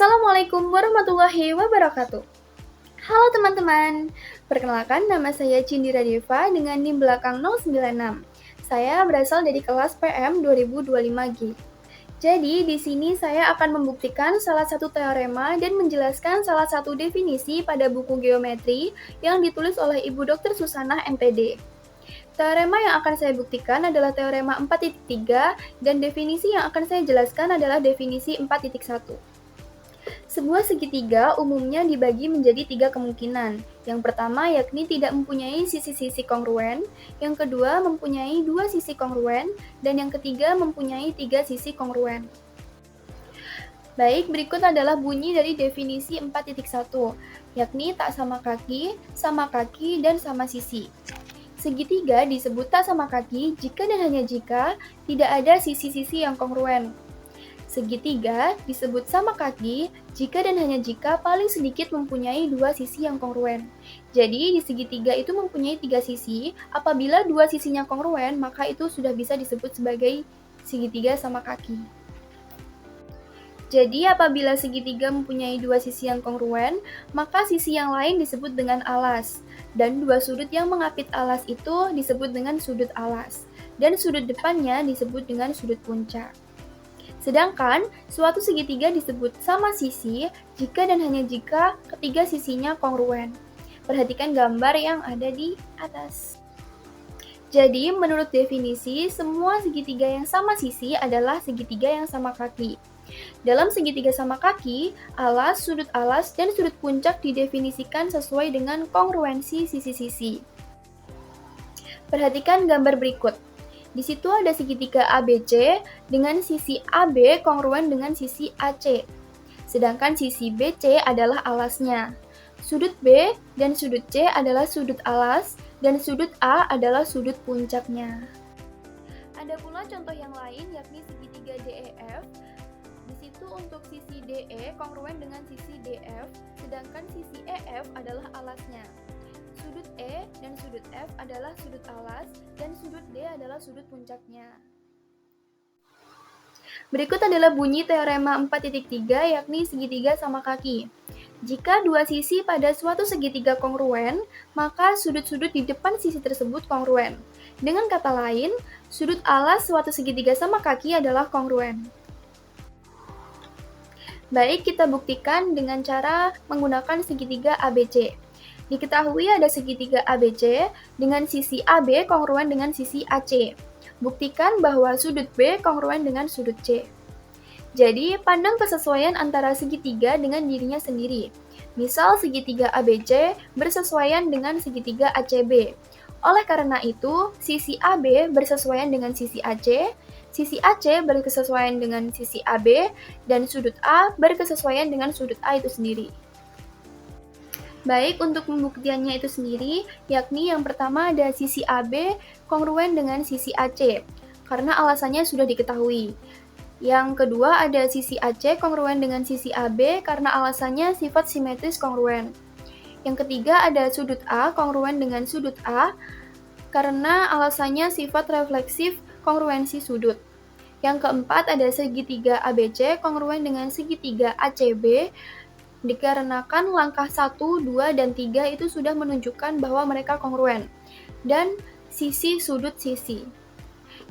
Assalamualaikum warahmatullahi wabarakatuh. Halo teman-teman, perkenalkan nama saya Cindira Deva dengan NIM belakang 096. Saya berasal dari kelas PM 2025G. Jadi, di sini saya akan membuktikan salah satu teorema dan menjelaskan salah satu definisi pada buku geometri yang ditulis oleh Ibu Dr. Susanah MPD. Teorema yang akan saya buktikan adalah teorema 4.3 dan definisi yang akan saya jelaskan adalah definisi 4.1. Sebuah segitiga umumnya dibagi menjadi 3 kemungkinan. Yang pertama yakni tidak mempunyai sisi-sisi kongruen, yang kedua mempunyai 2 sisi kongruen, dan yang ketiga mempunyai 3 sisi kongruen. Baik, berikut adalah bunyi dari definisi 4.1, yakni tak sama kaki, dan sama sisi. Segitiga disebut tak sama kaki jika dan hanya jika tidak ada sisi-sisi yang kongruen. Segitiga disebut sama kaki jika dan hanya jika paling sedikit mempunyai 2 sisi yang kongruen. Jadi, di segitiga itu mempunyai 3 sisi. Apabila 2 sisinya kongruen, maka itu sudah bisa disebut sebagai segitiga sama kaki. Jadi, apabila segitiga mempunyai 2 sisi yang kongruen, maka sisi yang lain disebut dengan alas. Dan 2 sudut yang mengapit alas itu disebut dengan sudut alas. Dan sudut depannya disebut dengan sudut puncak. Sedangkan, suatu segitiga disebut sama sisi jika dan hanya jika ketiga sisinya kongruen. Perhatikan gambar yang ada di atas. Jadi, menurut definisi, semua segitiga yang sama sisi adalah segitiga yang sama kaki. Dalam segitiga sama kaki, sudut alas, dan sudut puncak didefinisikan sesuai dengan kongruensi sisi-sisi. Perhatikan gambar berikut. Di situ ada segitiga ABC dengan sisi AB kongruen dengan sisi AC. Sedangkan sisi BC adalah alasnya. Sudut B dan sudut C adalah sudut alas dan sudut A adalah sudut puncaknya. Ada pula contoh yang lain yakni segitiga DEF. Di situ untuk sisi DE kongruen dengan sisi DF, sedangkan sisi EF adalah alasnya. Sudut E dan sudut F adalah sudut alas, dan sudut D adalah sudut puncaknya. Berikut adalah bunyi teorema 4.3 yakni segitiga sama kaki. Jika 2 sisi pada suatu segitiga kongruen, maka sudut-sudut di depan sisi tersebut kongruen. Dengan kata lain, sudut alas suatu segitiga sama kaki adalah kongruen. Baik, kita buktikan dengan cara menggunakan segitiga ABC. Diketahui ada segitiga ABC dengan sisi AB kongruen dengan sisi AC. Buktikan bahwa sudut B kongruen dengan sudut C. Jadi, pandang kesesuaian antara segitiga dengan dirinya sendiri. Misal, segitiga ABC bersesuaian dengan segitiga ACB. Oleh karena itu, sisi AB bersesuaian dengan sisi AC berkesesuaian dengan sisi AB, dan sudut A berkesesuaian dengan sudut A itu sendiri. Baik, untuk pembuktiannya itu sendiri, yakni yang pertama ada sisi AB kongruen dengan sisi AC, karena alasannya sudah diketahui. Yang kedua ada sisi AC kongruen dengan sisi AB, karena alasannya sifat simetris kongruen. Yang ketiga ada sudut A kongruen dengan sudut A, karena alasannya sifat refleksif kongruensi sudut. Yang keempat ada segitiga ABC kongruen dengan segitiga ACB, dikarenakan langkah 1, 2, dan 3 itu sudah menunjukkan bahwa mereka kongruen, dan sisi sudut sisi.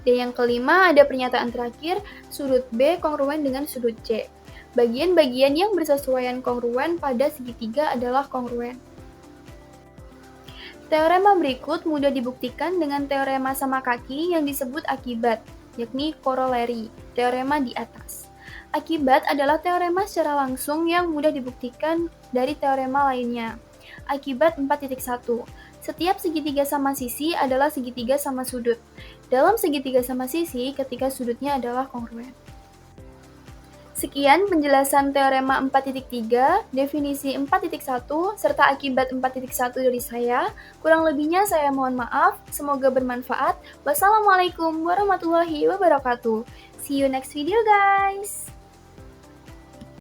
Dan yang kelima ada pernyataan terakhir, sudut B kongruen dengan sudut C. Bagian-bagian yang bersesuaian kongruen pada segitiga adalah kongruen. Teorema berikut mudah dibuktikan dengan teorema sama kaki yang disebut akibat, yakni corollary, teorema di atas. Akibat adalah teorema secara langsung yang mudah dibuktikan dari teorema lainnya. Akibat 4.1. Setiap segitiga sama sisi adalah segitiga sama sudut. Dalam segitiga sama sisi, ketika sudutnya adalah kongruen. Sekian penjelasan teorema 4.3, definisi 4.1, serta akibat 4.1 dari saya. Kurang lebihnya saya mohon maaf, semoga bermanfaat. Wassalamualaikum warahmatullahi wabarakatuh. See you next video guys!